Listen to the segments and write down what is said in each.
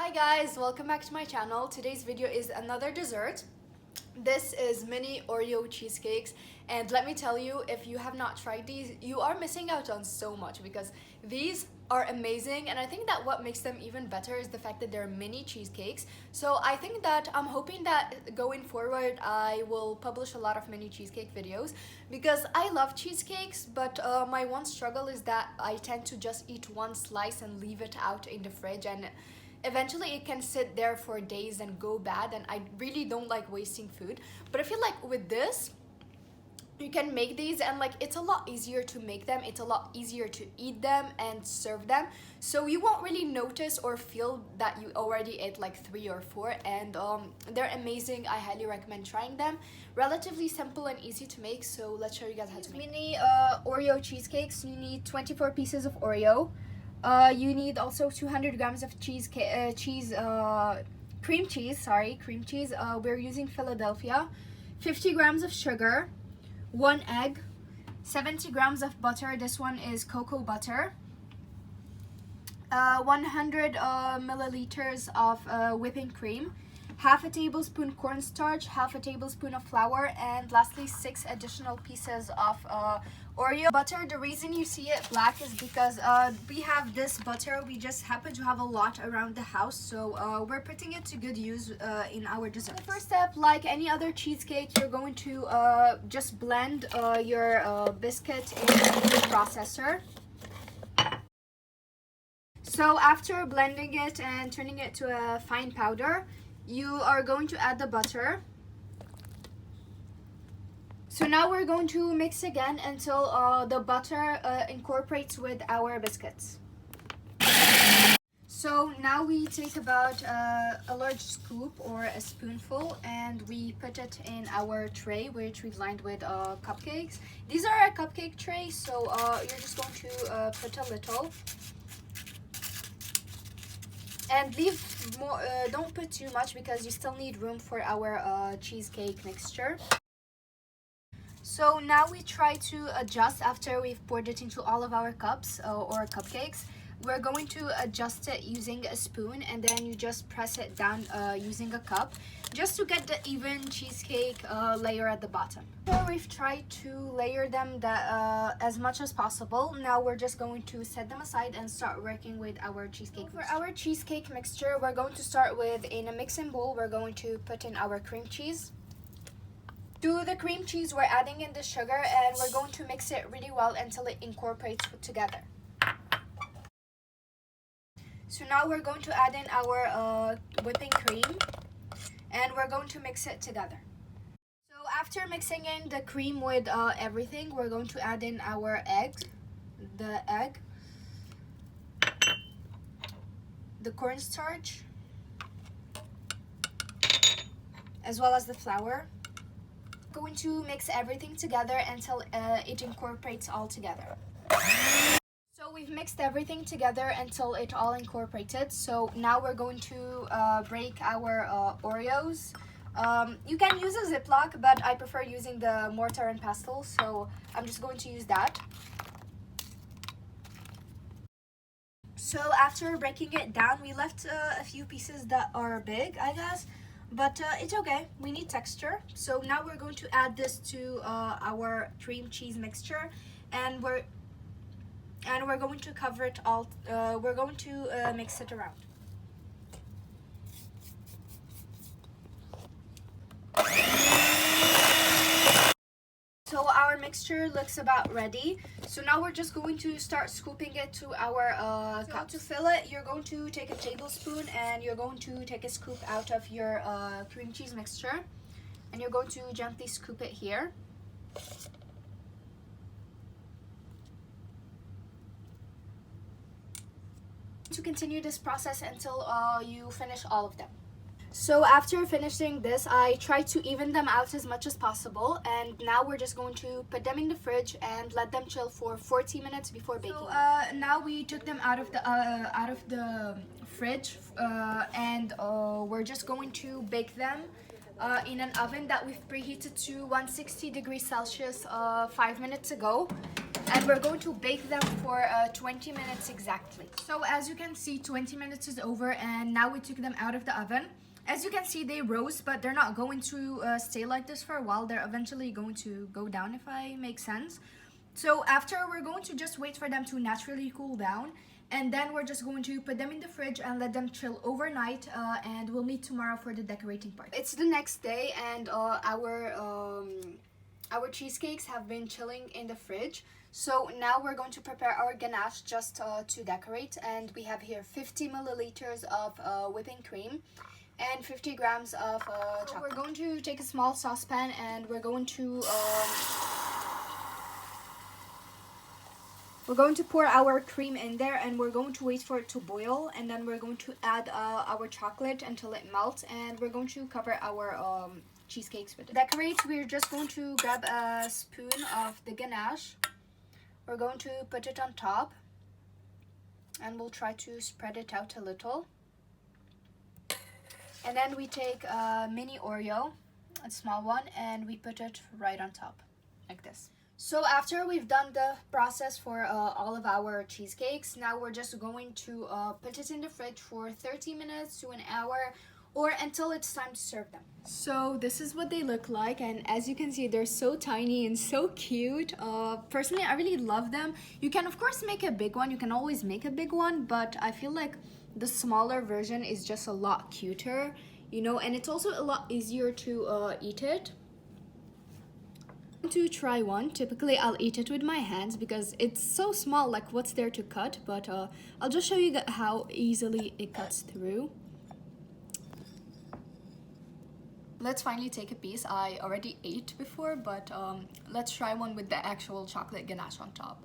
Hi guys, welcome back to my channel. Today's video is another dessert. This is mini Oreo cheesecakes, and let me tell you, if you have not tried these, you are missing out on so much because these are amazing, and I think that what makes them even better is the fact that they're mini cheesecakes. So I think that I'm hoping that going forward I will publish a lot of mini cheesecake videos because I love cheesecakes, but my one struggle is that I tend to just eat one slice and leave it out in the fridge, and eventually it can sit there for days and go bad, and I really don't like wasting food. But I feel like with this you can make these, and like it's a lot easier to make them, it's a lot easier to eat them and serve them, so you won't really notice or feel that you already ate like 3 or 4. And they're amazing. I highly recommend trying them. Relatively simple and easy to make, so let's show you guys how to make mini Oreo cheesecakes. You need 24 pieces of Oreo. You need also 200 grams of cream cheese. We're using Philadelphia. 50 grams of sugar, 1 egg, 70 grams of butter. This one is cocoa butter. 100 milliliters of whipping cream, half a tablespoon cornstarch, half a tablespoon of flour, and lastly 6 additional pieces of Oreo butter. The reason you see it black is because we have this butter, we just happen to have a lot around the house, so we're putting it to good use in our dessert. The first step, like any other cheesecake, you're going to just blend your biscuit in the processor. So after blending it and turning it to a fine powder, you are going to add the butter. So now we're going to mix again until the butter incorporates with our biscuits. So now we take about a large scoop or a spoonful, and we put it in our tray, which we've lined with cupcakes. These are a cupcake tray, so you're just going to put a little. And leave more, don't put too much because you still need room for our cheesecake mixture. So now we try to adjust after we've poured it into all of our cups or cupcakes. We're going to adjust it using a spoon, and then you just press it down using a cup just to get the even cheesecake layer at the bottom. So we've tried to layer them as much as possible. Now we're just going to set them aside and start working with our cheesecake mixture. For our cheesecake mixture, we're going to start with, in a mixing bowl, we're going to put in our cream cheese. To the cream cheese, we're adding in the sugar, and we're going to mix it really well until it incorporates together. So now we're going to add in our whipping cream, and we're going to mix it together. So after mixing in the cream with everything, we're going to add in our eggs, the egg, the cornstarch, as well as the flour. Going to mix everything together until it incorporates all together. So we've mixed everything together until it all incorporated. So now we're going to break our Oreos. You can use a Ziploc, but I prefer using the mortar and pestle, so I'm just going to use that. So after breaking it down, we left a few pieces that are big, I guess, but it's okay. We need texture. So now we're going to add this to our cream cheese mixture, and we're going to cover it all. We're going to mix it around. So our mixture looks about ready. So now we're just going to start scooping it to our cup. To fill it, you're going to take a tablespoon, and you're going to take a scoop out of your cream cheese mixture, and you're going to gently scoop it here. To continue this process until you finish all of them. So after finishing this, I tried to even them out as much as possible, and now we're just going to put them in the fridge and let them chill for 40 minutes before baking. So now we took them out of the fridge, and we're just going to bake them in an oven that we've preheated to 160 degrees Celsius 5 minutes ago. and we're going to bake them for 20 minutes exactly. So as you can see, 20 minutes is over, and now we took them out of the oven. As you can see, they rose, but they're not going to stay like this for a while. They're eventually going to go down, if I make sense. So after, we're going to just wait for them to naturally cool down, and then we're just going to put them in the fridge and let them chill overnight, and we'll meet tomorrow for the decorating part. It's the next day, and our cheesecakes have been chilling in the fridge. So now we're going to prepare our ganache just to decorate, and we have here 50 milliliters of whipping cream and 50 grams of chocolate. So we're going to take a small saucepan, and we're going to pour our cream in there, and we're going to wait for it to boil, and then we're going to add our chocolate until it melts, and we're going to cover our cheesecakes with it. To decorate, we're just going to grab a spoon of the ganache. We're going to put it on top, and we'll try to spread it out a little. And then we take a mini Oreo, a small one, and we put it right on top, like this. So after we've done the process for all of our cheesecakes, now we're just going to put it in the fridge for 30 minutes to an hour, or until it's time to serve them. So this is what they look like, and as you can see, they're so tiny and so cute. Personally, I really love them. You can of course make a big one, you can always make a big one, but I feel like the smaller version is just a lot cuter, you know, and it's also a lot easier to eat it. To try one, typically I'll eat it with my hands because it's so small, like what's there to cut, but I'll just show you how easily it cuts through. Let's finally take a piece. I already ate before, but let's try one with the actual chocolate ganache on top.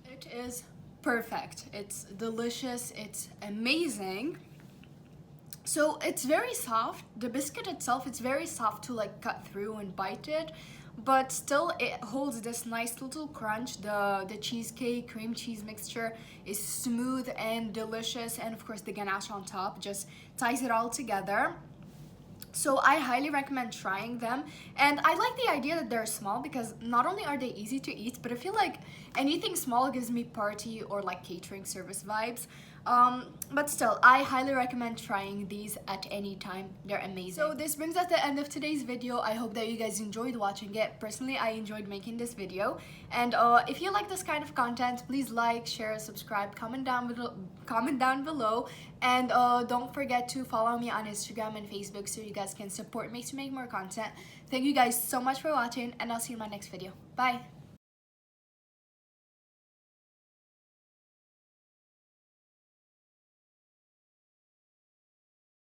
It is perfect. It's delicious. It's amazing. So it's very soft. The biscuit itself, it's very soft to like cut through and bite it, but still it holds this nice little crunch. The cheesecake cream cheese mixture is smooth and delicious, and of course the ganache on top just ties it all together. So I highly recommend trying them, and I like the idea that they're small because not only are they easy to eat, but I feel like anything small gives me party or like catering service vibes. But still, I highly recommend trying these at any time. They're amazing. So this brings us to the end of today's video. I hope that you guys enjoyed watching it. Personally, I enjoyed making this video, and if you like this kind of content, please like, share, subscribe, comment down below, and don't forget to follow me on Instagram and Facebook so you guys can support me to make more content. Thank you guys so much for watching, and I'll see you in my next video. Bye.